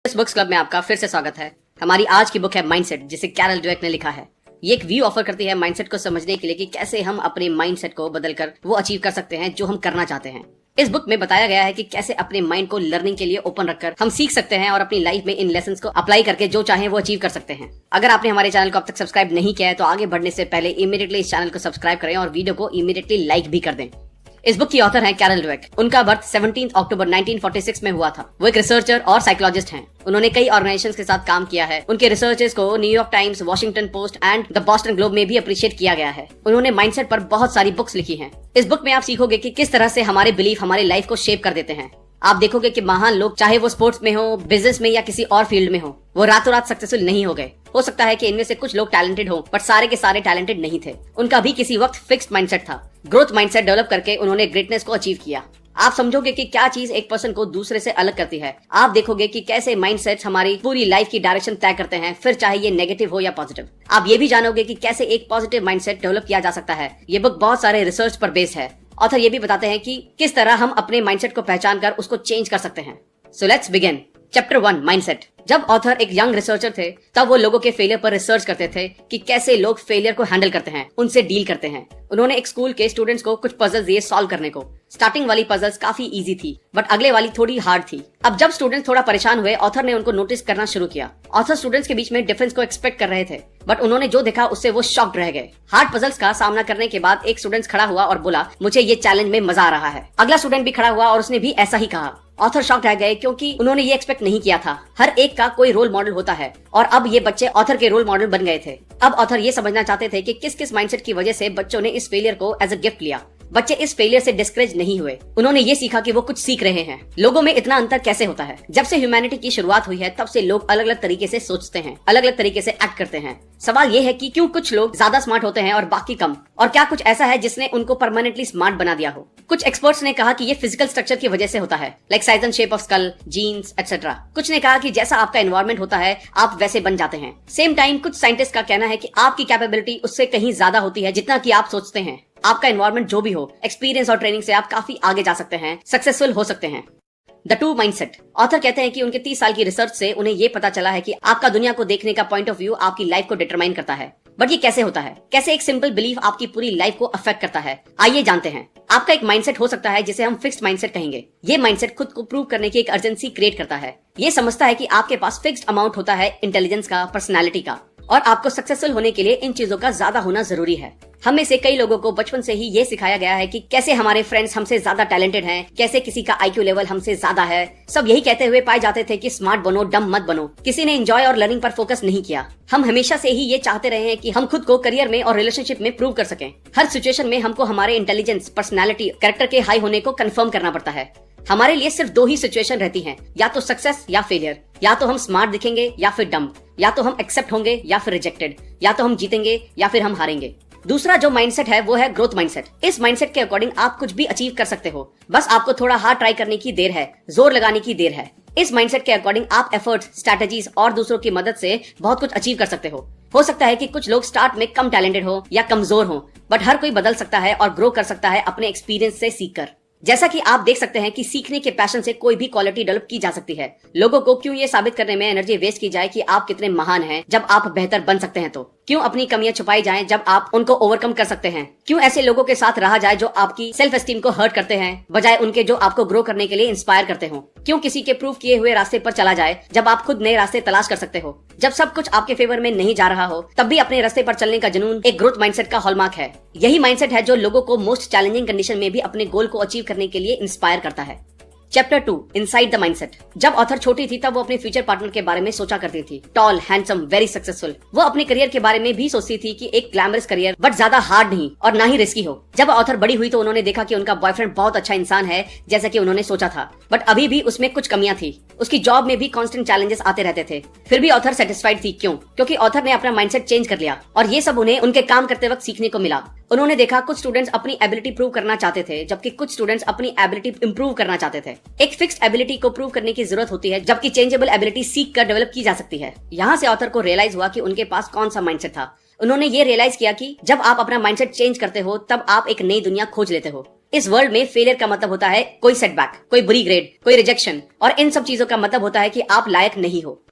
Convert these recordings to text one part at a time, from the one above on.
इस books club में आपका फिर से स्वागत है। हमारी आज की बुक है माइंडसेट, जिसे कैरल ड्वेक ने लिखा है। ये एक व्यू ऑफर करती है माइंडसेट को समझने के लिए कि कैसे हम अपने माइंडसेट को बदलकर वो अचीव कर सकते हैं जो हम करना चाहते हैं। इस बुक में बताया गया है कि कैसे अपने माइंड को लर्निंग के लिए ओपन रखकर हम सीख सकते हैं और अपनी लाइफ में इन लेसन्स को अप्लाई करके जो चाहे वो अचीव कर सकते हैं। अगर आपने हमारे चैनल को अब तक सब्सक्राइब नहीं किया है तो आगे बढ़ने से पहले इमीडिएटली इस चैनल को सब्सक्राइब करें और वीडियो को इमीडिएटली लाइक भी कर दें। इस बुक की ऑथर हैं कैरल ड्वेक। उनका बर्थ 17 अक्टूबर 1946 में हुआ था। वो एक रिसर्चर और साइकोलॉजिस्ट हैं। उन्होंने कई ऑर्गेनाइजेशंस के साथ काम किया है। उनके रिसर्चेस को New York times, Washington post and the Boston globe में भी अप्रिशिएट किया गया है। उन्होंने माइंडसेट पर बहुत सारी बुक्स लिखी हैं। इस बुक में आप सीखोगे कि किस तरह से हमारे बिलीफ हमारी लाइफ को शेप कर देते हैं। आप देखोगे कि महान लोग, चाहे वो स्पोर्ट्स में हो, बिजनेस में या किसी और फील्ड में हो, वो रातों रात सक्सेसफुल नहीं हो गए। हो सकता है कि इनमें से कुछ लोग टैलेंटेड हो, पर सारे के सारे टैलेंटेड नहीं थे। उनका भी किसी वक्त फिक्स्ड माइंडसेट था। ग्रोथ माइंडसेट डेवलप करके उन्होंने ग्रेटनेस को अचीव किया। आप समझोगे कि क्या चीज एक पर्सन को दूसरे से अलग करती है। आप देखोगे कि कैसे माइंडसेट्स हमारी पूरी लाइफ की डायरेक्शन तय करते हैं, फिर चाहे ये नेगेटिव हो या पॉजिटिव। आप ये भी जानोगे कि कैसे एक पॉजिटिव माइंडसेट डेवलप किया जा सकता है। ये बुक बहुत सारे रिसर्च पर बेस्ड है। ऑथर ये भी बताते हैं कि किस तरह हम अपने माइंडसेट को पहचान कर उसको चेंज कर सकते हैं। So let's begin. Chapter 1, mindset. जब ऑथर एक यंग रिसर्चर थे तब वो लोगों के फेलियर पर रिसर्च करते थे कि कैसे लोग फेलियर को हैंडल करते हैं, उनसे डील करते हैं। उन्होंने एक स्कूल के स्टूडेंट्स को कुछ पजल्स दिए सॉल्व करने को। स्टार्टिंग वाली पजल्स काफी इजी थी, बट अगले वाली थोड़ी हार्ड थी। अब जब स्टूडेंट्स थोड़ा परेशान हुए, ऑथर ने उनको नोटिस करना शुरू किया। ऑथर स्टूडेंट्स के बीच में डिफरेंस को एक्सपेक्ट कर रहे थे, बट उन्होंने जो देखा उससे वो शॉक्ड रह गए। हार्ड पजल्स का सामना करने के बाद एक स्टूडेंट खड़ा हुआ और बोला, मुझे ये चैलेंज में मजा आ रहा है। अगला स्टूडेंट भी खड़ा हुआ और उसने भी ऐसा ही कहा। ऑथर शॉक्ड रह गए क्योंकि उन्होंने ये एक्सपेक्ट नहीं किया था। हर एक का कोई रोल मॉडल होता है और अब ये बच्चे ऑथर के रोल मॉडल बन गए थे। अब ऑथर ये समझना चाहते थे कि किस किस माइंडसेट की वजह से बच्चों ने इस फेलियर को एज अ गिफ्ट लिया। बच्चे इस फेलियर से डिस्करेज नहीं हुए। उन्होंने ये सीखा कि वो कुछ सीख रहे हैं। लोगों में इतना अंतर कैसे होता है। जब से ह्यूमैनिटी की शुरुआत हुई है तब से लोग अलग अलग तरीके से सोचते हैं, अलग अलग तरीके से एक्ट करते हैं। सवाल ये है कि क्यों कुछ लोग ज्यादा स्मार्ट होते हैं और बाकी कम, और क्या कुछ ऐसा है जिसने उनको परमानेंटली स्मार्ट बना दिया हो। कुछ एक्सपर्ट्स ने कहा कि ये फिजिकल स्ट्रक्चर की वजह से होता है, like size and shape of skull, genes etcetera. कुछ ने कहा कि जैसा आपका एनवायरमेंट होता है आप वैसे बन जाते हैं। सेम टाइम कुछ साइंटिस्ट का कहना है कि आपकी कैपेबिलिटी उससे कहीं ज्यादा होती है जितना कि आप सोचते हैं। आपका एनवायरमेंट जो भी हो, एक्सपीरियंस और ट्रेनिंग से आप काफी आगे जा सकते हैं, सक्सेसफुल हो सकते हैं। The 2 mindset. ऑथर कहते हैं कि उनके 30 साल की रिसर्च से उन्हें ये पता चला है कि आपका दुनिया को देखने का पॉइंट ऑफ व्यू आपकी लाइफ को डिटरमाइन करता है। बट ये कैसे होता है, कैसे एक सिंपल बिलीफ आपकी पूरी लाइफ को अफेक्ट करता है, आइए जानते हैं। आपका एक माइंडसेट हो सकता है जिसे हम फिक्स्ड माइंडसेट कहेंगे। ये माइंडसेट खुद को प्रूव करने की एक अर्जेंसी क्रिएट करता है। ये समझता है कि आपके पास फिक्स्ड अमाउंट होता है इंटेलिजेंस का, पर्सनैलिटी का, और आपको सक्सेसफुल होने के लिए इन चीजों का ज्यादा होना जरूरी है। हम में से कई लोगों को बचपन से ही ये सिखाया गया है कि कैसे हमारे फ्रेंड्स हमसे ज्यादा टैलेंटेड हैं, कैसे किसी का आईक्यू लेवल हमसे ज्यादा है। सब यही कहते हुए पाए जाते थे कि स्मार्ट बनो, डम मत बनो। किसी ने एंजॉय और लर्निंग पर फोकस नहीं किया। हम हमेशा से ही ये चाहते रहे हैं कि हम खुद को करियर में और रिलेशनशिप में प्रूव कर सकें। हर सिचुएशन में हमको हमारे इंटेलिजेंस, पर्सनैलिटी, कैरेक्टर के हाई होने को कंफर्म करना पड़ता है। हमारे लिए सिर्फ 2 ही सिचुएशन रहती हैं, या तो सक्सेस या फेलियर। या तो हम स्मार्ट दिखेंगे या फिर डम, या तो हम एक्सेप्ट होंगे या फिर रिजेक्टेड, या तो हम जीतेंगे या फिर हम हारेंगे। दूसरा जो माइंडसेट है वो है ग्रोथ माइंडसेट। इस माइंडसेट के अकॉर्डिंग आप कुछ भी अचीव कर सकते हो, बस आपको थोड़ा हार्ड ट्राई करने की देर है, जोर लगाने की देर है। इस माइंडसेट के अकॉर्डिंग आप एफर्ट्स, स्ट्रैटेजीज और दूसरों की मदद से बहुत कुछ अचीव कर सकते हो। हो सकता है कि कुछ लोग स्टार्ट में कम टैलेंटेड हो या कमजोर हो, बट हर कोई बदल सकता है और ग्रो कर सकता है अपने एक्सपीरियंस से सीखकर। जैसा कि आप देख सकते हैं कि सीखने के पैशन से कोई भी क्वालिटी डेवलप की जा सकती है। लोगों को क्यों ये साबित करने में एनर्जी वेस्ट की जाए कि आप कितने महान हैं, जब आप बेहतर बन सकते हैं। तो क्यों अपनी कमियां छुपाई जाएं जब आप उनको ओवरकम कर सकते हैं। क्यों ऐसे लोगों के साथ रहा जाए जो आपकी सेल्फ एस्टीम को हर्ट करते हैं, बजाय उनके जो आपको ग्रो करने के लिए इंस्पायर करते हो। क्यों किसी के प्रूव किए हुए रास्ते पर चला जाए जब आप खुद नए रास्ते तलाश कर सकते हो। जब सब कुछ आपके फेवर में नहीं जा रहा हो तब भी अपने रास्ते पर चलने का जुनून एक ग्रोथ माइंडसेट का हॉलमार्क है। यही माइंडसेट है जो लोगों को मोस्ट चैलेंजिंग कंडीशन में भी अपने गोल को अचीव करने के लिए इंस्पायर करता है। Chapter 2, inside the mindset. जब ऑथर छोटी थी तब वो अपने फ्यूचर पार्टनर के बारे में सोचा करती थी। Tall, handsome, very successful. वो अपने करियर के बारे में भी सोचती थी कि एक ग्लैमरस करियर, बट ज्यादा हार्ड नहीं और ना ही रिस्की हो। जब ऑथर बड़ी हुई तो उन्होंने देखा कि उनका बॉयफ्रेंड बहुत अच्छा इंसान है, जैसा कि उन्होंने सोचा था, बट अभी भी उसमें कुछ कमियां थी। उसकी जॉब में भी कांस्टेंट चैलेंजेस आते रहते थे। फिर भी ऑथर सेटिस्फाइड थी। क्यों? क्योंकि ऑथर ने अपना माइंडसेट चेंज कर लिया और ये सब उन्हें उनके काम करते वक्त सीखने को मिला। उन्होंने देखा कुछ स्टूडेंट्स अपनी एबिलिटी प्रूव करना चाहते थे, जबकि कुछ स्टूडेंट्स अपनी एबिलिटी इंप्रूव करना चाहते थे। एक फिक्स्ड एबिलिटी को प्रूव करने की जरूरत होती है, जबकि चेंजेबल एबिलिटी सीख कर डेवलप की जा सकती है। यहाँ से ऑथर को रियलाइज हुआ कि उनके पास कौन सा माइंडसेट था। उन्होंने ये रियलाइज किया कि जब आप अपना माइंडसेट चेंज करते हो तब आप एक नई दुनिया खोज लेते हो। इस वर्ल्ड में फेलियर का मतलब होता है कोई सेटबैक, कोई बुरी ग्रेड, कोई रिजेक्शन, और इन सब चीजों का मतलब होता है कि आप लायक नहीं हो।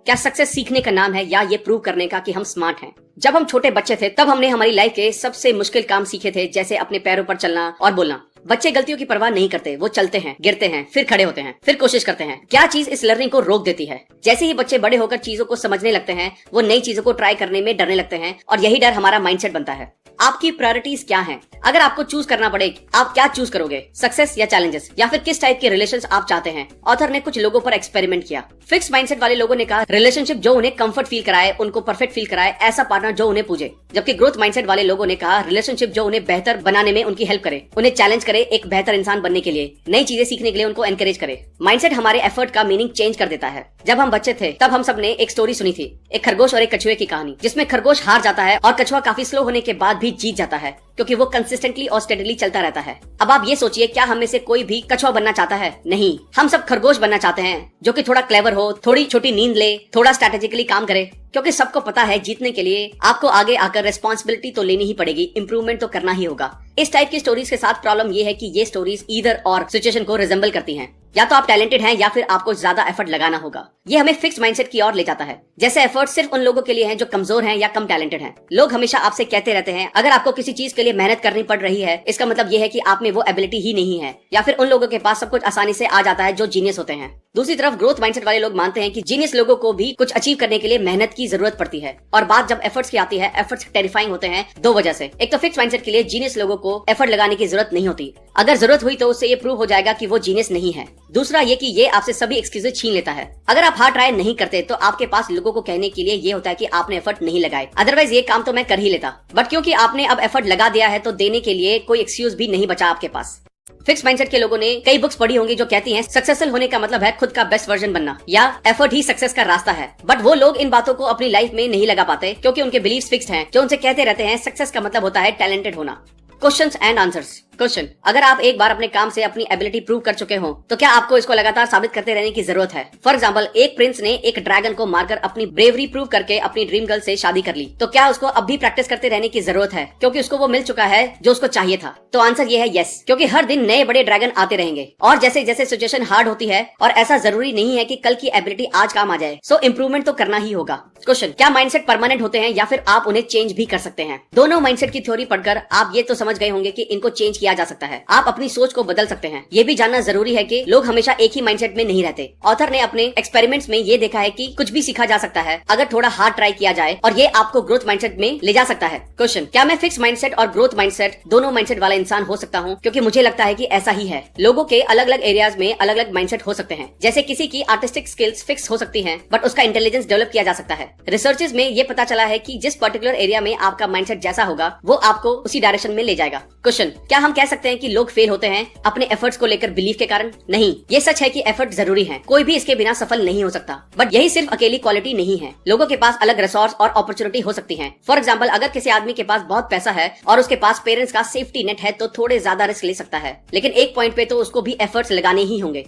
क्या सक्सेस सीखने का नाम है या ये प्रूव करने का कि हम स्मार्ट हैं? जब हम छोटे बच्चे थे तब हमने हमारी लाइफ के सबसे मुश्किल काम सीखे थे, जैसे अपने पैरों पर चलना और बोलना। बच्चे गलतियों की परवाह नहीं करते, वो चलते हैं, गिरते हैं, फिर खड़े होते हैं, फिर कोशिश करते हैं। क्या चीज इस लर्निंग को रोक देती है? जैसे ही बच्चे बड़े होकर चीजों को समझने लगते हैं, वो नई चीजों को ट्राई करने में डरने लगते हैं, और यही डर हमारा माइंडसेट बनता है। आपकी प्रायोरिटीज क्या हैं? अगर आपको चूज करना पड़े, आप क्या चूज करोगे, सक्सेस या चैलेंजेस, या फिर किस टाइप के रिलेशंस आप चाहते हैं? ऑथर ने कुछ लोगों पर एक्सपेरिमेंट किया। फिक्स माइंडसेट वाले लोगों ने कहा रिलेशनशिप जो उन्हें कंफर्ट फील कराए, उनको परफेक्ट फील कराए, ऐसा पार्टनर जो उन्हें पूजे। जबकि ग्रोथ माइंडसेट वाले लोगों ने कहा रिलेशनशिप जो उन्हें बेहतर बनाने में उनकी हेल्प करे, उन्हें चैलेंज करे, एक बेहतर इंसान बनने के लिए, नई चीजें सीखने के लिए उनको एनकरेज करे। माइंडसेट हमारे एफर्ट का मीनिंग चेंज कर देता है। जब हम बच्चे थे तब हम सब ने एक स्टोरी सुनी थी, एक खरगोश और एक कछुए की कहानी, जिसमें खरगोश हार जाता है और कछुआ काफी स्लो होने के बाद भी जीत जाता है, क्योंकि वो कंसिस्टेंटली और स्टेडली चलता रहता है। अब आप ये सोचिए, क्या हम में से कोई भी कछुआ बनना चाहता है? नहीं, हम सब खरगोश बनना चाहते हैं, जो कि थोड़ा क्लेवर हो, थोड़ी छोटी नींद ले, थोड़ा स्ट्रेटेजिकली काम करे, क्योंकि सबको पता है जीतने के लिए आपको आगे आकर रिस्पॉन्सिबिलिटी तो लेनी ही पड़ेगी, इंप्रूवमेंट तो करना ही होगा। इस टाइप की स्टोरीज के साथ प्रॉब्लम ये है कि ये स्टोरीज ईदर और सिचुएशन को रिजेंबल करती हैं। या तो आप टैलेंटेड हैं या फिर आपको ज्यादा एफर्ट लगाना होगा। ये हमें फिक्स माइंडसेट की ओर ले जाता है, जैसे एफर्ट सिर्फ उन लोगों के लिए हैं जो कमजोर हैं या कम टैलेंटेड हैं। लोग हमेशा आपसे कहते रहते हैं अगर आपको किसी चीज के लिए मेहनत करनी पड़ रही है, इसका मतलब ये है कि आप में वो एबिलिटी ही नहीं है, या फिर उन लोगों के पास सब कुछ आसानी से आ जाता है जो जीनियस होते हैं। दूसरी तरफ ग्रोथ माइंडसेट वाले लोग मानते हैं कि जीनियस लोगों को भी कुछ अचीव करने के लिए मेहनत की जरूरत पड़ती है, और बात जब एफर्ट्स की आती है, एफर्ट्स टेरिफाइंग होते हैं दो वजह से। एक तो फिक्स माइंडसेट के लिए जीनियस लोगों को एफर्ट लगाने की जरूरत नहीं होती, अगर जरूरत हुई तो उससे ये प्रूव हो जाएगा कि वो जीनियस नहीं है। दूसरा ये कि ये आपसे सभी एक्सक्यूजेस छीन लेता है। अगर आप हार्ड ट्राई नहीं करते तो आपके पास लोगों को कहने के लिए ये होता है कि आपने एफर्ट नहीं लगाए, अदरवाइज ये काम तो मैं कर ही लेता। बट क्योंकि आपने अब एफर्ट लगा दिया है तो देने के लिए कोई एक्सक्यूज भी नहीं बचा आपके पास। फिक्स माइंडसेट के लोगों ने कई बुक्स पढ़ी होंगी जो कहती हैं सक्सेसफुल होने का मतलब है खुद का बेस्ट वर्जन बनना, या एफर्ट ही सक्सेस का रास्ता है। बट वो लोग इन बातों को अपनी लाइफ में नहीं लगा पाते, क्योंकि उनके बिलीव्स फिक्स्ड हैं, जो उनसे कहते रहते हैं सक्सेस का मतलब होता है टैलेंटेड होना। Questions and answers. क्वेश्चन, अगर आप एक बार अपने काम से अपनी एबिलिटी प्रूव कर चुके हो तो क्या आपको इसको लगातार साबित करते रहने की जरूरत है? फॉर एग्जाम्पल, एक प्रिंस ने एक ड्रैगन को मारकर अपनी ब्रेवरी प्रूव करके अपनी ड्रीम गर्ल से शादी कर ली, तो क्या उसको अब भी प्रैक्टिस करते रहने की जरूरत है, क्योंकि उसको वो मिल चुका है जो उसको चाहिए था? तो आंसर ये है यस, क्योंकि हर दिन नए बड़े ड्रैगन आते रहेंगे, और जैसे जैसे सिचुएशन हार्ड होती है, और ऐसा जरूरी नहीं है कि कल की एबिलिटी आज काम आ जाए, सो इम्प्रूवमेंट तो करना ही होगा। क्वेश्चन, क्या माइंडसेट परमानेंट होते हैं या फिर आप उन्हें चेंज भी कर सकते हैं? दोनों माइंडसेट की थ्योरी पढ़कर आप ये तो समझ गए होंगे कि इनको चेंज किया जा सकता है, आप अपनी सोच को बदल सकते हैं। ये भी जानना जरूरी है कि लोग हमेशा एक ही माइंडसेट में नहीं रहते। ऑथर ने अपने एक्सपेरिमेंट्स में ये देखा है कि कुछ भी सीखा जा सकता है अगर थोड़ा हार्ड ट्राई किया जाए, और ये आपको ग्रोथ माइंडसेट में ले जा सकता है। क्वेश्चन, क्या मैं फिक्स माइंडसेट और ग्रोथ माइंडसेट दोनों माइंडसेट वाला इंसान हो सकता हूँ? क्योंकि मुझे लगता है कि ऐसा ही है। लोगों के अलग अलग एरियाज में अलग अलग माइंडसेट हो सकते हैं। जैसे किसी की आर्टिस्टिक स्किल्स फिक्स हो सकती हैं, बट उसका इंटेलिजेंस डेवलप किया जा सकता है। रिसर्चेस में ये पता चला है कि जिस पर्टिकुलर एरिया में आपका माइंडसेट जैसा होगा, वो आपको उसी डायरेक्शन में ले जाएगा। क्वेश्चन, क्या हम कह सकते हैं कि लोग फेल होते हैं अपने एफर्ट्स को लेकर बिलीफ के कारण? नहीं, ये सच है कि एफर्ट जरूरी है, कोई भी इसके बिना सफल नहीं हो सकता, बट यही सिर्फ अकेली क्वालिटी नहीं है। लोगों के पास अलग रिसोर्स और अपॉर्चुनिटी हो सकती है। फॉर एग्जाम्पल, अगर किसी आदमी के पास बहुत पैसा है और उसके पास पेरेंट्स का सेफ्टी नेट है तो थोड़े ज्यादा रिस्क ले सकता है, लेकिन एक पॉइंट पे तो उसको भी एफर्ट्स लगाने ही होंगे।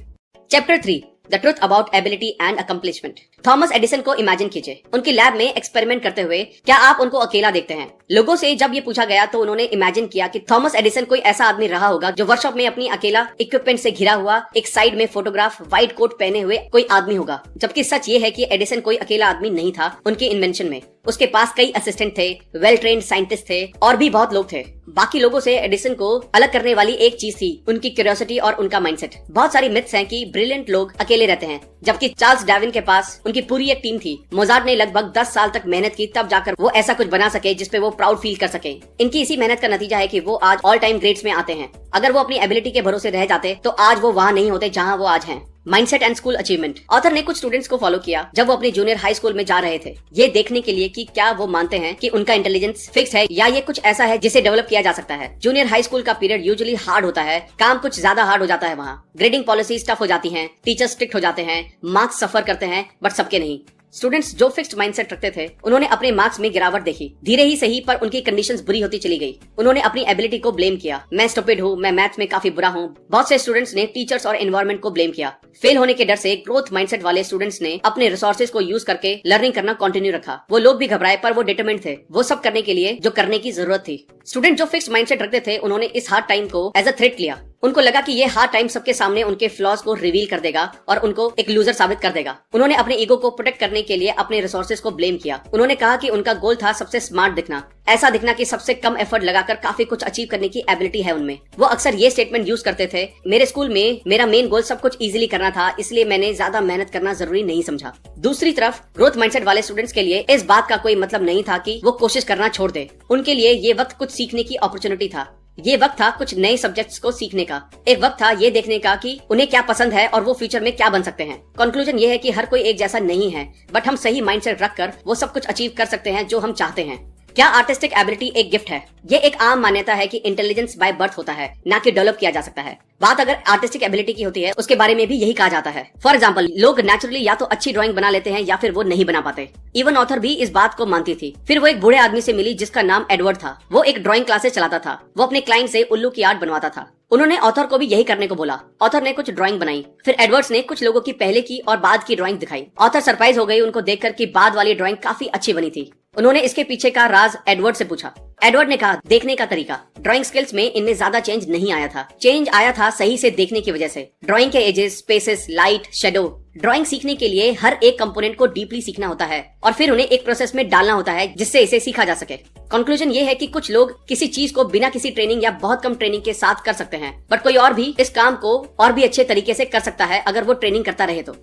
Chapter 3, the truth about ability and accomplishment. Thomas Edison को इमेजिन कीजिए, उनकी लैब में एक्सपेरिमेंट करते हुए। क्या आप उनको अकेला देखते हैं? लोगों से जब ये पूछा गया तो उन्होंने इमेजिन किया कि थॉमस एडिसन कोई ऐसा आदमी रहा होगा जो वर्कशॉप में अपनी अकेला इक्विपमेंट से घिरा हुआ, एक साइड में फोटोग्राफ, व्हाइट कोट पहने हुए कोई आदमी होगा। जबकि सच ये है कि एडिसन कोई अकेला आदमी नहीं था। उनके इन्वेंशन में उसके पास कई असिस्टेंट थे, वेल ट्रेन्ड साइंटिस्ट थे, और भी बहुत लोग थे। बाकी लोगों से एडिसन को अलग करने वाली एक चीज थी उनकी क्यूरियोसिटी और उनका माइंडसेट। बहुत सारी मिथ्स हैं कि ब्रिलियंट लोग अकेले रहते हैं, जबकि चार्ल्स डार्विन के पास उनकी पूरी एक टीम थी। मोजार्ट ने लगभग 10 साल तक मेहनत की, तब जाकर वो ऐसा कुछ बना सके जिसपे वो प्राउड फील कर सके। इनकी इसी मेहनत का नतीजा है कि वो आज ऑल टाइम ग्रेड्स में आते हैं। अगर वो अपनी एबिलिटी के भरोसे रह जाते तो आज वो वहाँ नहीं होते जहाँ वो आज हैं। Mindset and school achievement. Author ने कुछ स्टूडेंट्स को फॉलो किया जब वो अपनी जूनियर हाई स्कूल में जा रहे थे, ये देखने के लिए कि क्या वो मानते हैं कि उनका इंटेलिजेंस फिक्स है या ये कुछ ऐसा है जिसे डेवलप किया जा सकता है। जूनियर हाई स्कूल का पीरियड यूजुअली हार्ड होता है, काम कुछ ज्यादा हार्ड हो जाता है। वहाँ ग्रेडिंग पॉलिसीज टफ हो जाती हैं, टीचर्स स्ट्रिक्ट हो जाते हैं, मार्क्स सफर करते हैं, बट सबके नहीं। स्टूडेंट्स जो फिक्स्ड माइंडसेट रखते थे उन्होंने अपने मार्क्स में गिरावट देखी, धीरे ही सही पर उनकी कंडीशंस बुरी होती चली गई। उन्होंने अपनी एबिलिटी को ब्लेम किया, मैं स्टूपिड हूँ, मैं मैथ्स में काफी बुरा हूँ। बहुत से स्टूडेंट्स ने टीचर्स और एनवायरनमेंट को ब्लेम किया। फेल होने के डर से ग्रोथ माइंडसेट वाले स्टूडेंट्स ने अपने रिसोर्सेज को यूज करके लर्निंग करना कंटिन्यू रखा। वो लोग भी घबराए पर वो डिटरमिन्ड थे, वो सब करने के लिए जो करने की जरूरत थी। स्टूडेंट जो फिक्स्ड माइंडसेट रखते थे उन्होंने इस हार्ड टाइम को एज अ थ्रेट लिया। उनको लगा कि ये हार्ड टाइम सबके सामने उनके फ्लॉज को रिवील कर देगा और उनको एक लूजर साबित कर देगा। उन्होंने अपने ईगो को प्रोटेक्ट करने के लिए अपने रिसोर्सेज को ब्लेम किया। उन्होंने कहा कि उनका गोल था सबसे स्मार्ट दिखना, ऐसा दिखना कि सबसे कम एफर्ट लगाकर काफी कुछ अचीव करने की एबिलिटी है उनमें। वो अक्सर ये स्टेटमेंट यूज करते थे, मेरे स्कूल में मेरा मेन गोल सब कुछ इजीली करना था, इसलिए मैंने ज्यादा मेहनत करना जरूरी नहीं समझा। दूसरी तरफ ग्रोथ माइंडसेट वाले स्टूडेंट्स के लिए इस बात का कोई मतलब नहीं था कि वो कोशिश करना छोड़ दे। उनके लिए ये वक्त कुछ सीखने की अपॉर्चुनिटी था। ये वक्त था कुछ नए सब्जेक्ट्स को सीखने का। एक वक्त था ये देखने का कि उन्हें क्या पसंद है और वो फ्यूचर में क्या बन सकते हैं। कंक्लूजन ये है कि हर कोई एक जैसा नहीं है, बट हम सही माइंडसेट रखकर वो सब कुछ अचीव कर सकते हैं जो हम चाहते हैं। क्या आर्टिस्टिक एबिलिटी एक गिफ्ट है? ये एक आम मान्यता है कि इंटेलिजेंस बाय बर्थ होता है, ना कि डेवलप किया जा सकता है। बात अगर आर्टिस्टिक एबिलिटी की होती है उसके बारे में भी यही कहा जाता है। फॉर एग्जाम्पल, लोग नेचुरली या तो अच्छी ड्राइंग बना लेते हैं या फिर वो नहीं बना पाते। इवन ऑथर भी इस बात को मानती थी। फिर वो एक बूढ़े आदमी से मिली जिसका नाम एडवर्ड था। वो एक ड्राइंग क्लासेस चलाता था। वो अपने क्लाइंट से उल्लू की आर्ट बनवाता था। उन्होंने ऑथर को भी यही करने को बोला। ऑथर ने कुछ ड्राइंग बनाई, फिर एडवर्ड्स ने कुछ लोगों की पहले की और बाद की ड्राइंग दिखाई। ऑथर सरप्राइज हो गई उनको देखकर कि बाद वाली ड्राइंग काफी अच्छी बनी थी। उन्होंने इसके पीछे का राज एडवर्ड से पूछा। एडवर्ड ने कहा, देखने का तरीका, ड्राइंग स्किल्स में इनमें ज्यादा चेंज नहीं आया था। चेंज आया था सही से देखने की वजह से। ड्राइंग के edges, spaces, light, shadow. Drawing सीखने के लिए हर एक कंपोनेंट को डीपली सीखना होता है और फिर उन्हें एक प्रोसेस में डालना होता है जिससे इसे सीखा जा सके। कंक्लूजन ये है कि कुछ लोग किसी चीज को बिना किसी ट्रेनिंग या बहुत कम ट्रेनिंग के साथ कर सकते हैं, बट कोई और भी इस काम को और भी अच्छे तरीके से कर सकता है अगर वो ट्रेनिंग करता रहे तो।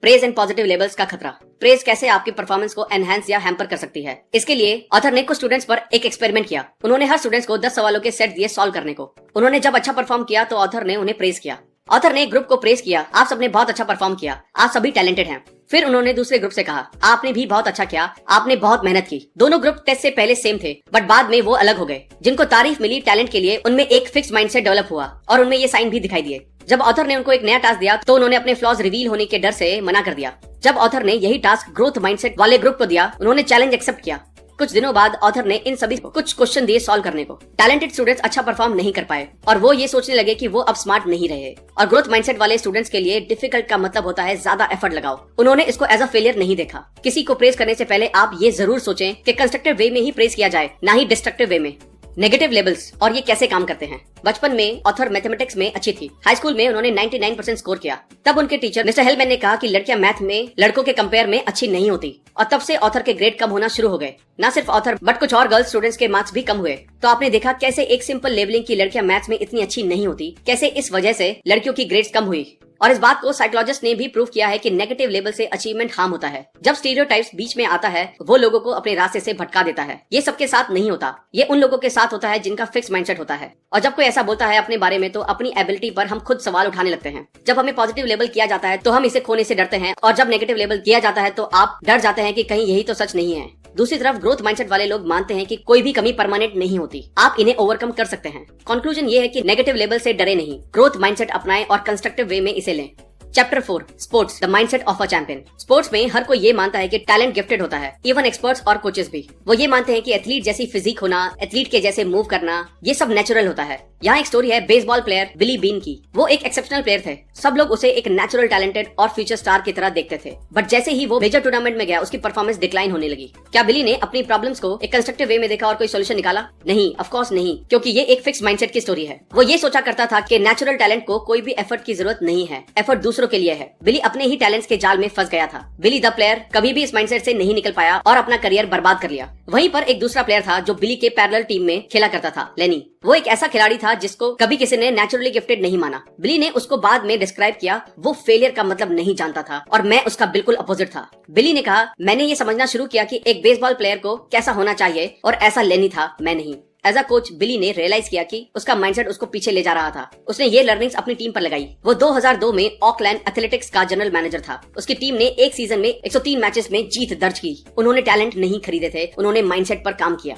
प्रेज एंड पॉजिटिव लेबल्स का खतरा। प्रेज कैसे आपकी परफॉर्मेंस को एनहांस या हैम्पर कर सकती है? इसके लिए ऑथर ने कुछ स्टूडेंट्स पर एक एक्सपेरिमेंट किया। उन्होंने हर स्टूडेंट्स को 10 सवालों के सेट दिए सॉल्व करने को। उन्होंने जब अच्छा परफॉर्म किया तो ऑथर ने उन्हें प्रेज किया। ऑथर ने ग्रुप को प्रेज किया, आप सबने बहुत अच्छा परफॉर्म किया, आप सभी टैलेंटेड हैं। फिर उन्होंने दूसरे ग्रुप से कहा, आपने भी बहुत अच्छा किया, आपने बहुत मेहनत की। दोनों ग्रुप टेस्ट से पहले सेम थे, बट बाद में वो अलग हो गए। जिनको तारीफ मिली टैलेंट के लिए, उनमें एक फिक्स्ड माइंडसेट डेवलप हुआ और उनमें ये साइन भी दिखाई दिए। जब ऑथर ने उनको एक नया टास्क दिया तो उन्होंने अपने फ्लॉज रिवील होने के डर से मना कर दिया। जब ऑथर ने यही टास्क ग्रोथ माइंडसेट वाले ग्रुप को दिया, उन्होंने चैलेंज एक्सेप्ट किया। कुछ दिनों बाद ऑथर ने इन सभी को कुछ क्वेश्चन दिए सॉल्व करने को। टैलेंटेड स्टूडेंट्स अच्छा परफॉर्म नहीं कर पाए और वो ये सोचने लगे कि वो अब स्मार्ट नहीं रहे। और ग्रोथ माइंडसेट वाले स्टूडेंट्स के लिए डिफिकल्ट का मतलब होता है ज्यादा एफर्ट लगाओ। उन्होंने इसको एज अ फेलियर नहीं देखा। किसी को प्रेज करने से पहले आप ये जरूर सोचें कि कंस्ट्रक्टिव वे में ही प्रेज किया जाए, ना ही डिस्ट्रक्टिव वे में। नेगेटिव लेबल्स और ये कैसे काम करते हैं। बचपन में ऑथर मैथमेटिक्स में अच्छी थी। हाई स्कूल में उन्होंने 99% स्कोर किया। तब उनके टीचर मिस्टर हेलमैन ने कहा कि लड़कियां मैथ में लड़कों के कंपेयर में अच्छी नहीं होती और तब से ऑथर के ग्रेड कम होना शुरू हो गए। न सिर्फ ऑथर बट कुछ और गर्ल्स स्टूडेंट्स के मार्क्स भी कम हुए। तो आपने देखा कैसे एक सिंपल लेबलिंग की लड़कियां मैथ्स में इतनी अच्छी नहीं होती, कैसे इस वजह से लड़कियों की ग्रेड्स कम हुई। और इस बात को साइकोलॉजिस्ट ने भी प्रूव किया है कि नेगेटिव लेबल से अचीवमेंट हार्म होता है। जब स्टीरियोटाइप्स बीच में आता है वो लोगों को अपने रास्ते से भटका देता है। ये सबके साथ नहीं होता, ये उन लोगों के साथ होता है जिनका फिक्स माइंडसेट होता है। और जब कोई ऐसा बोलता है अपने बारे में तो अपनी एबिलिटी पर हम खुद सवाल उठाने लगते हैं। जब हमें पॉजिटिव लेबल किया जाता है तो हम इसे खोने से डरते हैं, और जब नेगेटिव लेबल किया जाता है तो आप डर जाते हैं कि कहीं यही तो सच नहीं है। दूसरी तरफ ग्रोथ माइंडसेट वाले लोग मानते हैं कि कोई भी कमी परमानेंट नहीं होती, आप इन्हें ओवरकम कर सकते हैं। कंक्लूजन ये है कि नेगेटिव लेबल से डरे नहीं, ग्रोथ माइंडसेट अपनाएं और कंस्ट्रक्टिव वे में इसे लें। Chapter 4 sports the mindset of a champion. Sports में हर कोई ये मानता है कि टैलेंट गिफ्टेड होता है, इवन एक्सपर्ट्स और कोचेस भी। वो ये मानते हैं कि एथलीट जैसी फिजिक होना, एथलीट के जैसे मूव करना, ये सब नेचुरल होता है। यहाँ एक स्टोरी है बेसबॉल प्लेयर बिली बीन की। वो एक एक्सेप्शनल प्लेयर थे। सब लोग उसे एक नेचुरल टैलेंटेड और फ्यूचर स्टार की तरह देखते थे, बट जैसे ही वो मेजर टूर्नामेंट में गया उसकी परफॉर्मेंस डिक्लाइन होने लगी। क्या बिली ने अपनी प्रॉब्लम्स को एक कंस्ट्रक्टिव वे में देखा और कोई सोल्यूशन निकाला? नहीं, ऑफ कोर्स नहीं, क्योंकि ये एक फिक्स माइंडसेट की स्टोरी है। वो ये सोचा करता था कि नेचुरल टैलेंट को कोई भी एफर्ट की जरूरत नहीं है, एफर्ट दूसरों के लिए है। बिली अपने ही टैलेंट्स के जाल में फंस गया था। बिली द प्लेयर कभी भी इस माइंडसेट से नहीं निकल पाया और अपना करियर बर्बाद कर लिया। वहीं पर एक दूसरा प्लेयर था जो बिली के पैरेलल टीम में खेला करता था, लेनी। वो एक ऐसा खिलाड़ी था जिसको कभी किसी ने नेचुरली गिफ्टेड नहीं माना। बिली ने उसको बाद में डिस्क्राइब किया, वो फेलियर का मतलब नहीं जानता था और मैं उसका बिल्कुल अपोजिट था। बिली ने कहा, मैंने ये समझना शुरू किया कि एक बेसबॉल प्लेयर को कैसा होना चाहिए और ऐसा लेनी था, मैं नहीं। एज अ कोच बिली ने रियलाइज किया कि उसका माइंडसेट उसको पीछे ले जा रहा था। उसने ये लर्निंग्स अपनी टीम पर लगाई। वो 2002 में ऑकलैंड एथलेटिक्स का जनरल मैनेजर था। उसकी टीम ने एक सीजन में 103 मैचेस में जीत दर्ज की। उन्होंने टैलेंट नहीं खरीदे थे, उन्होंने माइंडसेट पर काम किया।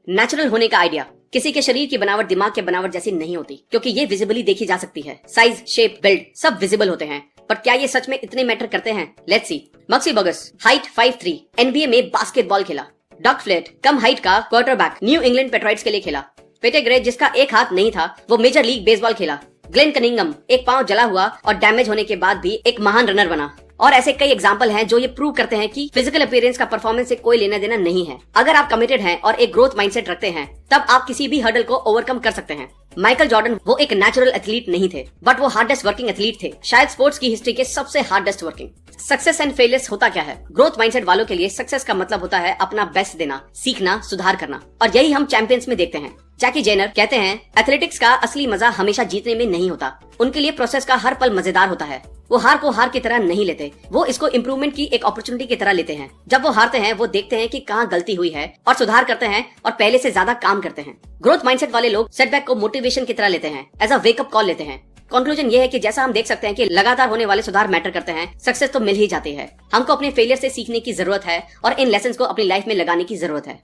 नेचुरल होने का आइडिया। किसी के शरीर की बनावट दिमाग के बनावट जैसी नहीं होती, क्योंकि ये विजिबली देखी जा सकती है। साइज, शेप, बिल्ड सब विजिबल होते हैं, पर बट क्या ये सच में इतने मैटर करते हैं? Let's see. Maksi Burgess height 5'3", NBA में बास्केटबॉल खेला। डग फ्लेट कम हाइट का क्वार्टरबैक न्यू इंग्लैंड पेट्राइट्स के लिए खेला। पेटेग्रे जिसका एक हाथ नहीं था वो मेजर लीग बेसबॉल खेला। ग्लेन कनिंगम एक पांव जला हुआ और डैमेज होने के बाद भी एक महान रनर बना। और ऐसे कई एग्जाम्पल हैं जो ये प्रूव करते हैं कि फिजिकल अपीयरेंस का परफॉर्मेंस से कोई लेना देना नहीं है। अगर आप कमिटेड हैं और एक ग्रोथ माइंडसेट रखते हैं तब आप किसी भी हर्डल को ओवरकम कर सकते हैं। माइकल जॉर्डन वो एक नेचुरल एथलीट नहीं थे बट वो हार्डेस्ट वर्किंग एथलीट थे, शायद स्पोर्ट्स की हिस्ट्री के सबसे hardest working. Success and failures होता क्या है? ग्रोथ माइंडसेट वालों के लिए सक्सेस का मतलब होता है अपना बेस्ट देना, सीखना, सुधार करना, और यही हम चैंपियंस में देखते हैं। जैकी जेनर कहते हैं एथलेटिक्स का असली मजा हमेशा जीतने में नहीं होता, उनके लिए प्रोसेस का हर पल मजेदार होता है। वो हार को हार की तरह नहीं लेते, वो इसको इम्प्रूवमेंट की एक अपॉर्चुनिटी की तरह लेते हैं। जब वो हारते हैं वो देखते हैं कि कहाँ गलती हुई है और सुधार करते हैं और पहले से ज्यादा काम करते हैं। ग्रोथ माइंडसेट वाले लोग सेटबैक को मोटिवेशन की तरह लेते हैं, एज अ वेकअप कॉल लेते हैं। कंक्लूजन ये है कि जैसा हम देख सकते हैं कि लगातार होने वाले सुधार मैटर करते हैं, सक्सेस तो मिल ही जाती है। हमको अपने फेलियर से सीखने की जरूरत है और इन लेसन्स को अपनी लाइफ में लगाने की जरूरत है।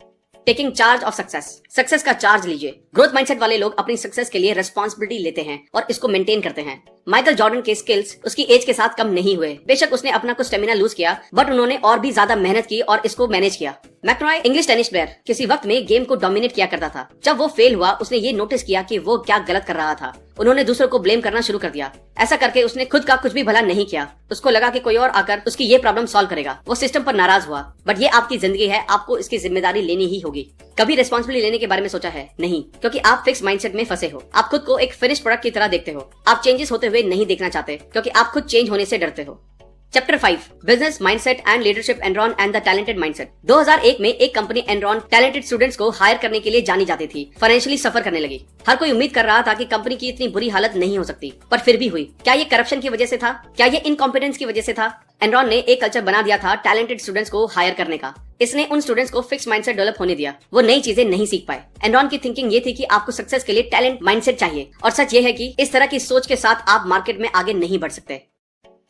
Taking charge of success, success का चार्ज लीजिए। ग्रोथ माइंडसेट वाले लोग अपनी सक्सेस के लिए रिस्पॉन्सिबिलिटी लेते हैं और इसको मेंटेन करते हैं। माइकल जॉर्डन के स्किल्स उसकी एज के साथ कम नहीं हुए। बेशक उसने अपना कुछ स्टेमिना लूज किया बट उन्होंने और भी ज्यादा मेहनत की और इसको मैनेज किया। मैकनॉय इंग्लिश टेनिस प्लेयर किसी वक्त में गेम को डोमिनेट किया करता था। जब वो फेल हुआ उसने ये नोटिस किया कि वो क्या गलत कर रहा था। उन्होंने दूसरों को ब्लेम करना शुरू कर दिया। ऐसा करके उसने खुद का कुछ भी भला नहीं किया। उसको लगा कि कोई और आकर उसकी ये प्रॉब्लम सॉल्व करेगा। वो सिस्टम पर नाराज हुआ। बट ये आपकी जिंदगी है, आपको इसकी जिम्मेदारी लेनी ही होगी। कभी रिस्पॉन्सिबिलिटी लेने के बारे में सोचा है? नहीं, क्योंकि आप फिक्स माइंडसेट में फंसे हो। आप खुद को एक फिनिश प्रोडक्ट की तरह देखते हो। आप चेंजेस होते हुए नहीं देखना चाहते क्योंकि आप खुद चेंज होने से डरते हो। Chapter 5 business mindset and leadership Enron and the talented mindset. 2001 में एक कंपनी एनरॉन टैलेंटेड स्टूडेंट्स को हायर करने के लिए जानी जाती थी। फाइनेंशियली सफर करने लगी। हर कोई उम्मीद कर रहा था कि कंपनी की इतनी बुरी हालत नहीं हो सकती, पर फिर भी हुई। क्या ये करप्शन की वजह से था? क्या ये इनकॉम्पिटेंस की वजह से था? एनरॉन ने एक कल्चर बना दिया था टैलेंटेड स्टूडेंट्स को हायर करने का। इसने उन स्टूडेंट्स को फिक्स माइंडसेट डेवलप होने दिया। वो नई चीजें नहीं सीख पाए। एनरॉन की थिंकिंग ये थी कि आपको सक्सेस के लिए टैलेंट माइंडसेट चाहिए, और सच ये है कि इस तरह की सोच के साथ आप मार्केट में आगे नहीं बढ़ सकते।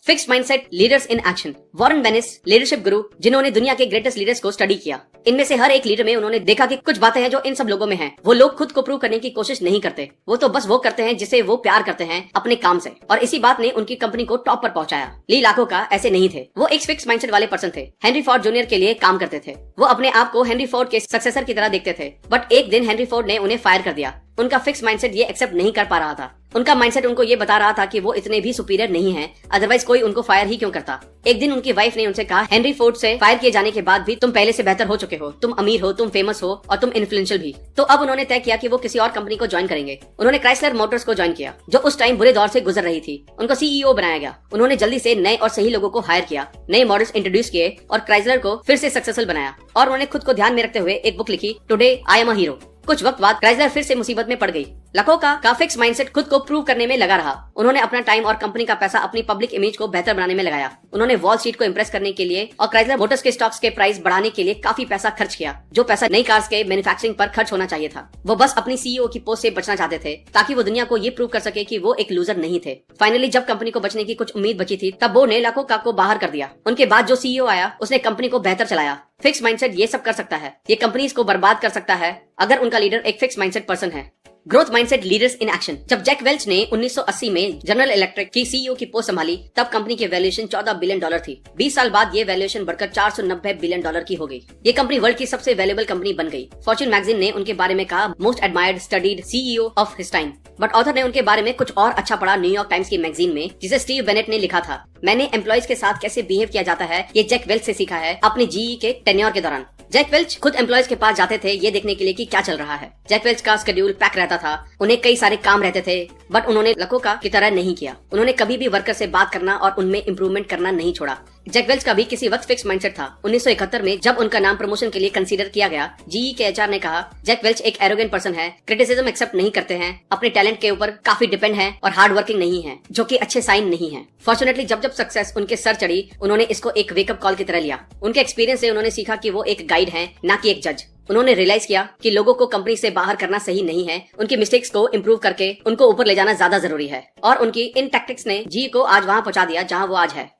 Fixed mindset leaders in action. Warren Bennis leadership गुरु जिन्होंने दुनिया के ग्रेटेस्ट लीडर्स को स्टडी किया। इनमें से हर एक लीडर में उन्होंने देखा कि कुछ बातें हैं जो इन सब लोगों में हैं। वो लोग खुद को प्रूव करने की कोशिश नहीं करते, वो तो बस वो करते हैं जिसे वो प्यार करते हैं अपने काम से, और इसी बात ने उनकी कंपनी को टॉप पर पहुंचाया। ली लाखों का ऐसे नहीं थे। वो एक फिक्स माइंडसेट वाले पर्सन थे। हेनरी फोर्ड जूनियर के लिए काम करते थे। वो अपने आप को हेनरी फोर्ड के सक्सेसर की तरह देखते थे, बट एक दिन हेनरी फोर्ड ने उन्हें फायर कर दिया। उनका फिक्स माइंडसेट ये एक्सेप्ट नहीं कर पा रहा था। उनका माइंडसेट उनको ये बता रहा था कि वो इतने भी सुपीरियर नहीं हैं, अदरवाइज कोई उनको फायर ही क्यों करता। एक दिन उनकी वाइफ ने उनसे कहा, हेनरी फोर्ड से फायर किए जाने के बाद भी तुम पहले से बेहतर हो चुके हो, तुम अमीर हो, तुम फेमस हो और तुम इन्फ्लुएंशियल भी। तो अब उन्होंने तय किया कि वो किसी और कंपनी को ज्वाइन करेंगे। उन्होंने क्राइसलर मोटर्स को ज्वाइन किया, जो उस टाइम बुरे दौर से गुजर रही थी। उनको CEO बनाया गया। उन्होंने जल्दी से नए और सही लोगों को हायर किया, नए मॉडल्स इंट्रोड्यूस किए और क्राइसलर को फिर से सक्सेसफुल बनाया। और उन्होंने खुद को ध्यान में रखते हुए एक बुक लिखी, today I am a hero. कुछ वक्त बाद क्राइसलर फिर से मुसीबत में पड़ गई। लाखों का फिक्स माइंडसेट खुद को प्रूव करने में लगा रहा। उन्होंने अपना टाइम और कंपनी का पैसा अपनी पब्लिक इमेज को बेहतर बनाने में लगाया। उन्होंने वॉल स्ट्रीट को इंप्रेस करने के लिए और क्राइसलर मोटर्स के स्टॉक्स के प्राइस बढ़ाने के लिए काफी पैसा खर्च किया, जो पैसा नई कार्स के मैन्युफैक्चरिंग पर खर्च होना चाहिए था। वो बस अपनी CEO की पोस्ट से बचना चाहते थे ताकि वो दुनिया को ये प्रूव कर सके कि वो एक लूजर नहीं थे। फाइनली जब कंपनी को बचने की कुछ उम्मीद बची थी तब वो ने लाखों को बाहर कर दिया। उनके बाद जो CEO आया उसने कंपनी को बेहतर चलाया। फिक्स माइंडसेट ये सब कर सकता है। ये कंपनीज को बर्बाद कर सकता है अगर उनका लीडर एक फिक्स माइंडसेट पर्सन है। Growth mindset leaders in action. जब जैक वेल्च ने 1980 में जनरल इलेक्ट्रिक की CEO की पोस्ट संभाली तब कंपनी की वैल्यूएशन $14 बिलियन थी। 20 साल बाद ये वैल्यूएशन बढ़कर $490 बिलियन की हो गई। ये कंपनी वर्ल्ड की सबसे वैल्यूएबल कंपनी बन गई। फॉर्च्यून मैगजीन ने उनके बारे में कहा, most admired studied CEO of his time. But author ने उनके बारे में कुछ और अच्छा पढ़ा न्यूयॉर्क टाइम्स की मैगजीन में, जिसे स्टीव बेनेट ने लिखा था। मैंने एम्प्लॉइज के साथ कैसे बिहेव किया जाता है ये जैक वेल्च से सीखा है अपने GE के टेन्योर के दौरान। जैक वेल्च खुद एम्प्लॉइज के पास जाते थे ये देखने के लिए कि क्या चल रहा है। जैक वेल्च का शेड्यूल पैक रहता था, उन्हें कई सारे काम रहते थे, बट उन्होंने लकों का की तरह नहीं किया। उन्होंने कभी भी वर्कर से बात करना और उनमें इम्प्रूवमेंट करना नहीं छोड़ा। जैक वेल्च का भी किसी वक्त फिक्स माइंडसेट था। 1971 में जब उनका नाम प्रमोशन के लिए कंसीडर किया गया, GE के HR ने कहा, जैक वेल्च एक एरोगेंट पर्सन है, क्रिटिसिज्म एक्सेप्ट नहीं करते हैं, अपने टैलेंट के ऊपर काफी डिपेंड है और हार्ड वर्किंग नहीं है, जो कि अच्छे साइन नहीं है। फॉर्चुनेटली जब जब सक्सेस उनके सर चढ़ी उन्होंने इसको एक वेकअप कॉल की तरह लिया। उनके एक्सपीरियंस से उन्होंने सीखा कि वो एक गाइड है, ना कि एक जज। उन्होंने रियलाइज किया कि लोगों को कंपनी से बाहर करना सही नहीं है, उनकी मिस्टेक्स को इम्प्रूव करके उनको ऊपर ले जाना ज्यादा जरूरी है, और उनकी इन टैक्टिक्स ने GE को आज वहां पहुंचा दिया जहां वो आज है।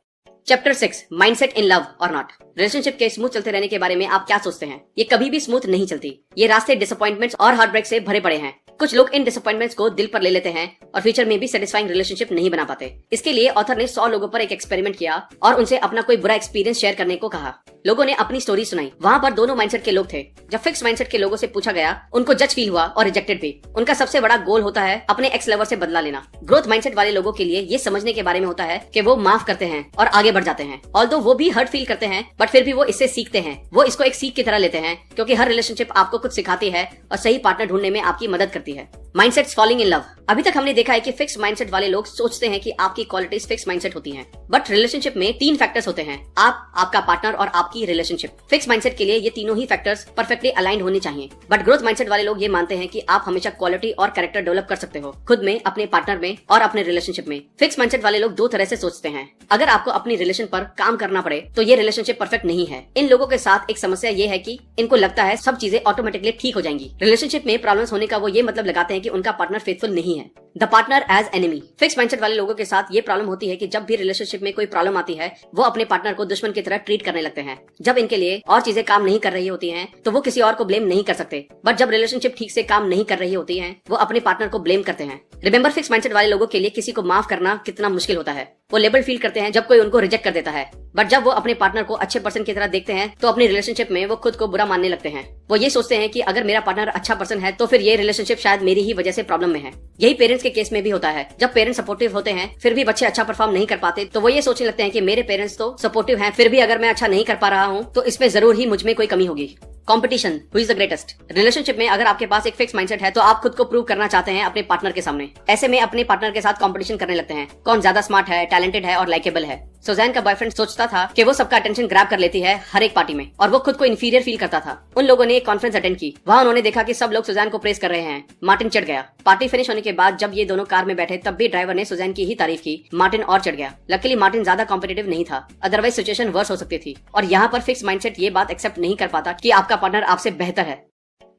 चैप्टर 6 माइंडसेट इन लव और नॉट। रिलेशनशिप के स्मूथ चलते रहने के बारे में आप क्या सोचते हैं? ये कभी भी स्मूथ नहीं चलती। ये रास्ते डिसअपॉइंटमेंट्स और हार्ट ब्रेक से भरे पड़े हैं। कुछ लोग इन डिसअपॉइंटमेंट्स को दिल पर ले लेते हैं और फ्यूचर में भी सेटिस्फाइंग रिलेशनशिप नहीं बना पाते। इसके लिए ऑथर ने 100 लोगों पर एक एक्सपेरिमेंट किया और उनसे अपना कोई बुरा एक्सपीरियंस शेयर करने को कहा। लोगों ने अपनी स्टोरी सुनाई। वहाँ पर दोनों माइंडसेट के लोग थे। जब फिक्स माइंडसेट के लोगों से पूछा गया, उनको जज फील हुआ और रिजेक्टेड भी। उनका सबसे बड़ा गोल होता है अपने एक्स लवर से बदला लेना। ग्रोथ माइंडसेट वाले लोगों के लिए ये समझने के बारे में होता है कि वो माफ करते हैं और आगे बढ़ जाते हैं। ऑल्दो वो भी हर्ट फील करते हैं, बट फिर भी वो इससे सीखते हैं। वो इसको एक सीख की तरह लेते हैं, क्योंकि हर रिलेशनशिप आपको कुछ सिखाती है और सही पार्टनर ढूंढने में आपकी मदद करती है। Mindsets falling in love. अभी तक हमने देखा है कि फिक्स माइंडसेट वाले लोग सोचते हैं कि आपकी क्वालिटीज फिक्स माइंडसेट होती हैं, बट रिलेशनशिप में 3 फैक्टर्स होते हैं, आप, आपका पार्टनर और आपकी रिलेशनशिप। फिक्स माइंडसेट के लिए ये तीनों ही फैक्टर्स परफेक्टली अलाइंड होने चाहिए, बट ग्रोथ माइंडसेट वाले लोग ये मानते हैं कि आप हमेशा क्वालिटी और कैरेक्टर डेवलप कर सकते हो, खुद में, अपने पार्टनर में और अपने रिलेशनशिप में। फिक्स माइंडसेट वाले लोग 2 तरह से सोचते हैं। अगर आपको अपनी रिलेशन पर काम करना पड़े तो ये रिलेशनशिप परफेक्ट नहीं है। इन लोगों के साथ एक समस्या ये है कि इनको लगता है सब चीजें ऑटोमेटिकली ठीक हो जाएंगी। रिलेशनशिप में प्रॉब्लम्स होने का वो ये मतलब लगाते हैं कि उनका पार्टनर फेथफुल नहीं है। The partner as enemy. Fix mindset वाले लोगों के साथ ये प्रॉब्लम होती है कि जब भी रिलेशनशिप में कोई प्रॉब्लम आती है, वो अपने पार्टनर को दुश्मन की तरह ट्रीट करने लगते हैं। जब इनके लिए और चीजें काम नहीं कर रही होती हैं, तो वो किसी और को ब्लेम नहीं कर सकते, बट जब रिलेशनशिप ठीक से काम नहीं कर रही होती है, वो अपने पार्टनर को ब्लेम करते हैं। रिमेंबर, फिक्स माइंडसेट वाले लोगों के लिए किसी को माफ करना कितना मुश्किल होता है। वो लेबल फील करते हैं जब कोई उनको रिजेक्ट कर देता है, बट जब वो अपने पार्टनर को अच्छे पर्सन की तरह देखते हैं तो अपनी रिलेशनशिप में वो खुद को बुरा मानने लगते हैं। वो ये सोचते हैं कि अगर मेरा पार्टनर अच्छा पर्सन है तो फिर ये रिलेशनशिप शायद मेरी ही वजह से प्रॉब्लम में है। यही पेरेंट्स के केस में भी होता है। जब पेरेंट्स सपोर्टिव होते हैं फिर भी बच्चे अच्छा परफॉर्म नहीं कर पाते, तो वो ये सोचने लगते हैं कि मेरे पेरेंट्स तो सपोर्टिव हैं, फिर भी अगर मैं अच्छा नहीं कर पा रहा हूँ तो इसमें जरूर ही मुझ में कोई कमी होगी। Competition, who is the greatest. Relationship में अगर आपके पास एक फिक्स माइंडसेट है तो आप खुद को प्रूव करना चाहते हैं अपने पार्टनर के सामने। ऐसे में अपने पार्टनर के साथ कंपटीशन करने लगते हैं, कौन ज्यादा स्मार्ट है, टैलेंटेड है और लाइकेबल है। सुजैन का बॉयफ्रेंड सोचता था कि वो सबका अटेंशन ग्रैब कर लेती है हर एक पार्टी में, और वो खुद को इंफीरियर फील करता था। उन लोगों ने एक कॉन्फ्रेंस अटेंड की। वहाँ उन्होंने देखा कि सब लोग सुजैन को प्रेस कर रहे हैं। मार्टिन चढ़ गया। पार्टी फिनिश होने के बाद जब ये दोनों कार में बैठे तब भी ड्राइवर ने सुजैन की ही तारीफ की। मार्टिन और चढ़ गया। लकीली मार्टिन ज्यादा कॉम्पिटिटिव नहीं था, अदरवाइज सिचुएशन वर्स हो सकती थी। और यहाँ पर फिक्स माइंडसेट ये बात एक्सेप्ट नहीं कर पाता कि आपका पार्टनर आपसे बेहतर है।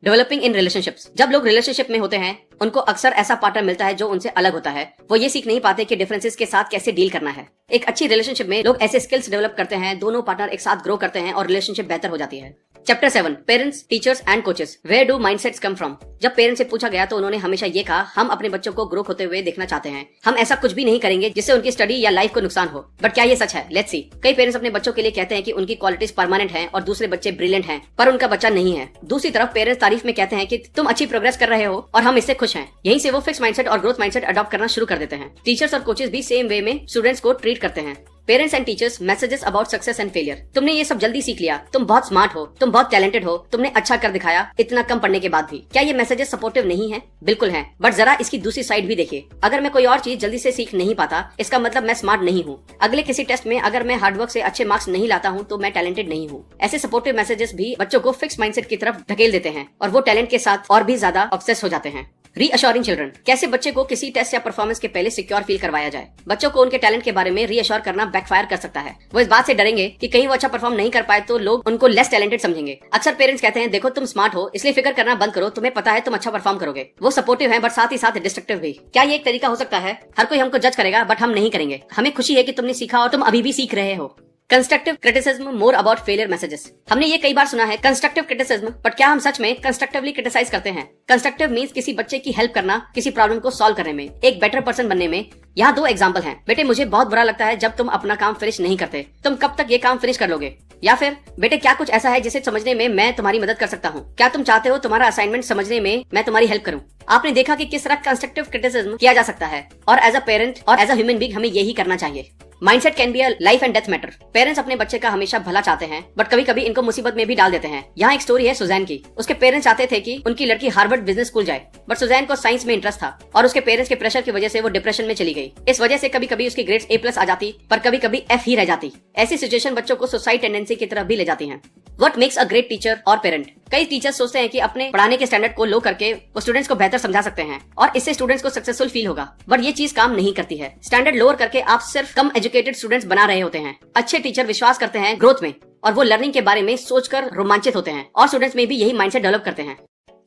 Developing in relationships. जब लोग रिलेशनशिप में होते हैं उनको अक्सर ऐसा पार्टनर मिलता है जो उनसे अलग होता है। वो ये सीख नहीं पाते कि डिफरेंसेस के साथ कैसे डील करना है। एक अच्छी रिलेशनशिप में लोग ऐसे स्किल्स डेवलप करते हैं, दोनों पार्टनर एक साथ ग्रो करते हैं और रिलेशनशिप बेहतर हो जाती है। Chapter 7, parents, teachers and coaches, where do mindsets come from. जब पेरेंट्स से पूछा गया तो उन्होंने हमेशा ये कहा, हम अपने बच्चों को ग्रो होते हुए देखना चाहते हैं। हम ऐसा कुछ भी नहीं करेंगे जिससे उनकी स्टडी या लाइफ को नुकसान हो। बट क्या ये सच है? Let's see. कई पेरेंट्स अपने बच्चों के लिए कहते हैं कि उनकी क्वालिटीज परमानेंट हैं और दूसरे बच्चे ब्रिलियंट हैं, पर उनका बच्चा नहीं है। दूसरी तरफ पेरेंट्स तारीफ में कहते हैं कि तुम अच्छी प्रोग्रेस कर रहे हो और हम इससे खुश हैं। यहीं से वो फिक्स माइंडसेट और ग्रोथ माइंडसेट अडॉप्ट करना शुरू कर देते हैं। टीचर्स और कोचेस भी सेम वे में स्टूडेंट्स को ट्रीट करते हैं। Parents and teachers, messages about success and failure. तुमने ये सब जल्दी सीख लिया, तुम बहुत स्मार्ट हो, तुम बहुत टैलेंटेड हो, तुमने अच्छा कर दिखाया इतना कम पढ़ने के बाद भी। क्या ये मैसेजेस सपोर्टिव नहीं है? बिल्कुल है, बट जरा इसकी दूसरी साइड भी देखिए। अगर मैं कोई और चीज जल्दी से सीख नहीं पाता, इसका मतलब मैं स्मार्ट नहीं हूँ। अगले किसी टेस्ट में अगर मैं हार्डवर्क से अच्छे मार्क्स नहीं लाता हूँ तो मैं टैलेंटेड नहीं हूँ। ऐसे सपोर्टिव मैसेजेस भी बच्चों को फिक्स माइंडसेट की तरफ ढकेल देते हैं और वो टैलेंट के साथ और भी ज्यादा ऑब्सेस हो जाते हैं। Reassuring children. कैसे बच्चे को किसी टेस्ट या परफॉर्मेंस के पहले सिक्योर फील करवाया जाए। बच्चों को उनके टैलेंट के बारे में रीअश्योर करना बैकफायर कर सकता है। वो इस बात से डरेंगे कि कहीं वो अच्छा परफॉर्म नहीं कर पाए तो लोग उनको लेस टैलेंटेड समझेंगे। अक्सर पेरेंट्स कहते हैं, देखो तुम स्मार्ट हो इसलिए फिक्र करना बंद करो, तुम्हें पता है तुम अच्छा परफॉर्म करोगे। वो सपोर्टिव है बट साथ ही साथ डिस्ट्रक्टिव भी। क्या ये एक तरीका हो सकता है? हर कोई हमको जज करेगा बट हम नहीं करेंगे। हमें खुशी है कि तुमने सीखा और तुम अभी भी सीख रहे हो। Constructive criticism, more about failure messages. हमने ये कई बार सुना है कंस्ट्रक्टिव क्रिटिसिज्म, बट क्या हम सच में कंस्ट्रक्टिवली क्रिटिसाइज करते हैं? कंस्ट्रक्टिव मींस किसी बच्चे की हेल्प करना, किसी प्रॉब्लम को सॉल्व करने में, एक बेटर पर्सन बनने में। यहाँ 2 एग्जांपल हैं। बेटे मुझे बहुत बुरा लगता है जब तुम अपना काम फिनिश नहीं करते, तुम कब तक ये काम फिनिश कर लोगे? या फिर बेटे क्या कुछ ऐसा है जिसे समझने में मैं तुम्हारी मदद कर सकता हूँ? क्या तुम चाहते हो तुम्हारा असाइनमेंट समझने में मैं तुम्हारी हेल्प करूँ? आपने देखा कि किस तरह कंस्ट्रक्टिव क्रिटिसिज्म किया जा सकता है, और एज अ पेरेंट और एज अ ह्यूमन बीइंग हमें यही करना चाहिए। Mindset can be a life and death matter. Parents अपने बच्चे का हमेशा भला चाहते हैं बट कभी कभी इनको मुसीबत में भी डाल देते हैं। यहाँ एक स्टोरी है सुजैन की। उसके पेरेंट्स चाहते थे कि उनकी लड़की हार्वर्ड बिजनेस स्कूल जाए, बट सुजैन को साइंस में इंटरेस्ट था और उसके पेरेंट्स के प्रेशर की वजह से वो डिप्रेशन में चली गई। इस वजह से कभी कभी उसकी ग्रेड्स A+ आ जाती पर कभी कभी F ही रह जाती। ऐसी सिचुएशन बच्चों को सुसाइड टेंडेंसी की तरफ भी ले जाती है। What makes a great teacher और पेरेंट। कई टीचर्स सोचते हैं कि अपने पढ़ाने के स्टैंडर्ड को लो करके वो स्टूडेंट्स को बेहतर समझा सकते हैं और इससे स्टूडेंट्स को सक्सेसफुल फील होगा, बट ये चीज काम नहीं करती है। स्टैंडर्ड लोअर करके आप सिर्फ कम एजुकेटेड स्टूडेंट्स बना रहे होते हैं। अच्छे टीचर विश्वास करते हैं ग्रोथ में और वो लर्निंग के बारे में सोचकर रोमांचित होते हैं और स्टूडेंट्स में भी यही माइंडसेट डेवलप करते हैं।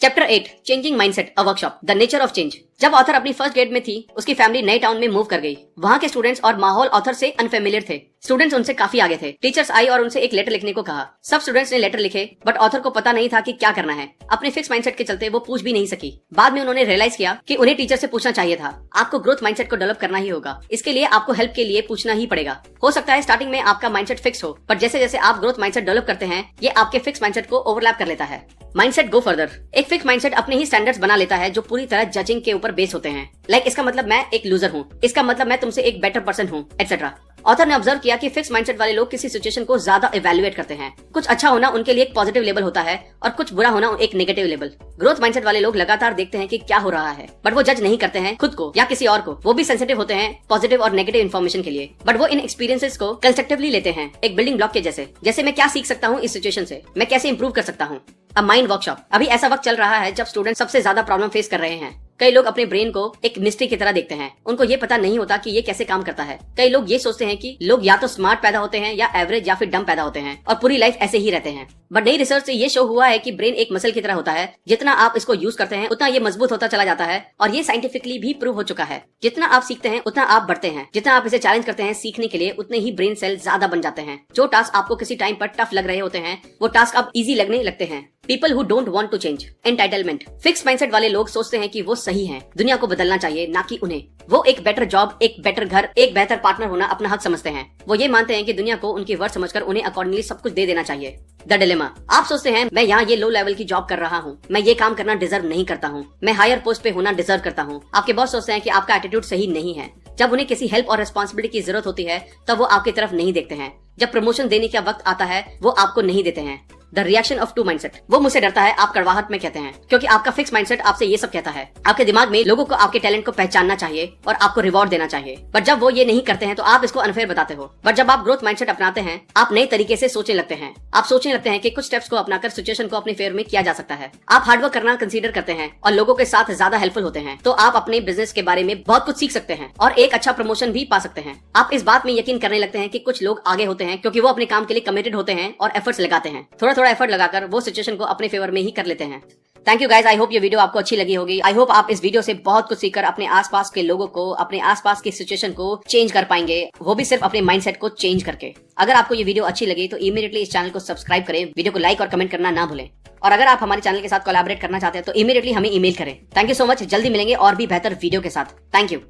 Chapter 8, changing mindset, a workshop, the nature of change. जब ऑथर अपनी फर्स्ट ग्रेड में थी, उसकी फैमिली नए टाउन में मूव कर गई। वहाँ के स्टूडेंट्स और माहौल ऑथर से अनफेमिलियर थे। स्टूडेंट्स उनसे काफी आगे थे। टीचर्स आई और उनसे एक लेटर लिखने को कहा। सब स्टूडेंट्स ने लेटर लिखे, बट ऑथर को पता नहीं था कि क्या करना है। अपने फिक्स माइंडसेट के चलते वो पूछ भी नहीं सकी। बाद में उन्होंने रियलाइज किया कि उन्हें टीचर से पूछना चाहिए था। आपको ग्रोथ माइंडसेट को डेवलप करना ही होगा। इसके लिए आपको हेल्प के लिए पूछना ही पड़ेगा। हो सकता है स्टार्टिंग में आपका माइंडसेट फिक्स हो, पर जैसे जैसे आप ग्रोथ माइंडसेट डेवलप करते हैं, ये आपके फिक्स माइंडसेट को ओवरलैप कर लेता है। Mindset go further. एक फिक्स माइंडसेट अपने ही स्टैंडर्ड्स बना लेता है जो पूरी तरह जजिंग के ऊपर बेस होते हैं। लाइक इसका मतलब मैं एक लूजर हूँ, इसका मतलब मैं तुमसे एक बेटर पर्सन हूँ, एटसेट्रा। ऑथर ने ऑब्जर्व किया कि फिक्स माइंडसेट वाले लोग किसी सिचुएशन को ज्यादा इवैल्यूएट करते हैं। कुछ अच्छा होना उनके लिए एक पॉजिटिव लेवल होता है और कुछ बुरा होना एक नेगेटिव लेवल। ग्रोथ माइंडसेट वाले लोग लगातार देखते हैं कि क्या हो रहा है, बट वो जज नहीं करते हैं खुद को या किसी और को। वो भी सेंसिटिव होते हैं पॉजिटिव और नेगेटिव इन्फॉर्मेशन के लिए, बट वो इन एक्सपीरियंसेस को कंस्ट्रक्टिवली लेते हैं, एक बिल्डिंग ब्लॉक के जैसे मैं क्या सीख सकता हूँ इस सिचुएशन से, मैं कैसे इंप्रूव कर सकता हूँ। A mind workshop. अभी ऐसा वक्त चल रहा है जब स्टूडेंट सबसे ज्यादा प्रॉब्लम फेस कर रहे हैं। कई लोग अपने ब्रेन को एक मिस्ट्री की तरह देखते हैं। उनको ये पता नहीं होता कि ये कैसे काम करता है। कई लोग ये सोचते हैं कि लोग या तो स्मार्ट पैदा होते हैं या एवरेज या फिर डम पैदा होते हैं और पूरी लाइफ ऐसे ही रहते हैं। बट नई रिसर्च से ये शो हुआ है कि ब्रेन एक मसल की तरह होता है। जितना आप इसको यूज करते हैं उतना ये मजबूत होता चला जाता है और ये साइंटिफिकली भी प्रूव हो चुका है। जितना आप सीखते हैं उतना आप बढ़ते हैं। जितना आप इसे चैलेंज करते हैं सीखने के लिए, उतने ही ब्रेन सेल ज्यादा बन जाते हैं। जो टास्क आपको किसी टाइम पर टफ लग रहे होते हैं, वो टास्क अब इजी लगने लगते हैं। People who don't want to change. Entitlement. Fix mindset वाले लोग सोचते हैं कि वो सही हैं, दुनिया को बदलना चाहिए, ना कि उन्हें। वो एक बेटर जॉब, एक बेटर घर, एक बेहतर पार्टनर होना अपना हक समझते हैं। वो ये मानते हैं कि दुनिया को उनकी वर्थ समझकर उन्हें अकॉर्डिंगली सब कुछ दे देना चाहिए। The dilemma. आप सोचते हैं मैं यहाँ ये लो लेवल की जॉब कर रहा हूँ, मैं ये काम करना डिजर्व नहीं करता हूँ, मैं हायर पोस्ट पे होना डिजर्व करता हूँ। आपके बॉस सोचते हैं कि आपका एटीट्यूड सही नहीं है। जब उन्हें किसी हेल्प और रिस्पॉन्सिबिलिटी की जरूरत होती है तब वो आपकी तरफ नहीं देखते हैं। जब प्रमोशन देने का वक्त आता है वो आपको नहीं देते हैं। The reaction of two mindset. वो मुझसे डरता है, आप कड़वाहट में कहते हैं, क्योंकि आपका फिक्स माइंडसेट आपसे ये सब कहता है। आपके दिमाग में लोगों को आपके टैलेंट को पहचानना चाहिए और आपको रिवॉर्ड देना चाहिए, बट जब वो ये नहीं करते हैं तो आप इसको अनफेयर बताते हो। बट जब आप ग्रोथ माइंडसेट अपनाते हैं, आप नए तरीके से सोचने लगते हैं। आप सोचने लगते हैं कि कुछ स्टेप्स को अपनाकर सिचुएशन को अपने फेवर में किया जा सकता है। आप हार्डवर्क करना कंसीडर करते हैं और लोगों के साथ ज्यादा हेल्पफुल होते हैं, तो आप अपने बिजनेस के बारे में बहुत कुछ सीख सकते हैं और एक अच्छा प्रमोशन भी पा सकते हैं। आप इस बात में यकीन करने लगते हैं कि कुछ लोग आगे होते हैं क्योंकि वो अपने काम के लिए कमिटेड होते हैं और एफर्ट्स लगाते हैं। थोड़ा थोड़ा एफर्ट लगाकर वो सिचुएशन को अपने फेवर में ही कर लेते हैं। Thank you guys, I hope ये वीडियो आपको अच्छी लगी होगी। आई होप आप इस वीडियो से बहुत कुछ सीखकर अपने आसपास के लोगों को, अपने आसपास की सिचुएशन को चेंज कर पाएंगे, वो भी सिर्फ अपने माइंडसेट को चेंज करके। अगर आपको ये वीडियो अच्छी लगी तो इमीडिएटली इस चैनल को सब्सक्राइब करें, वीडियो को लाइक और कमेंट करना ना भूलें। और अगर आप हमारे चैनल के साथ कोलैबोरेट करना चाहते हैं तो इमीडिएटली हमें ईमेल करें। थैंक यू सो मच, जल्दी मिलेंगे और भी बेहतर वीडियो के साथ। Thank you.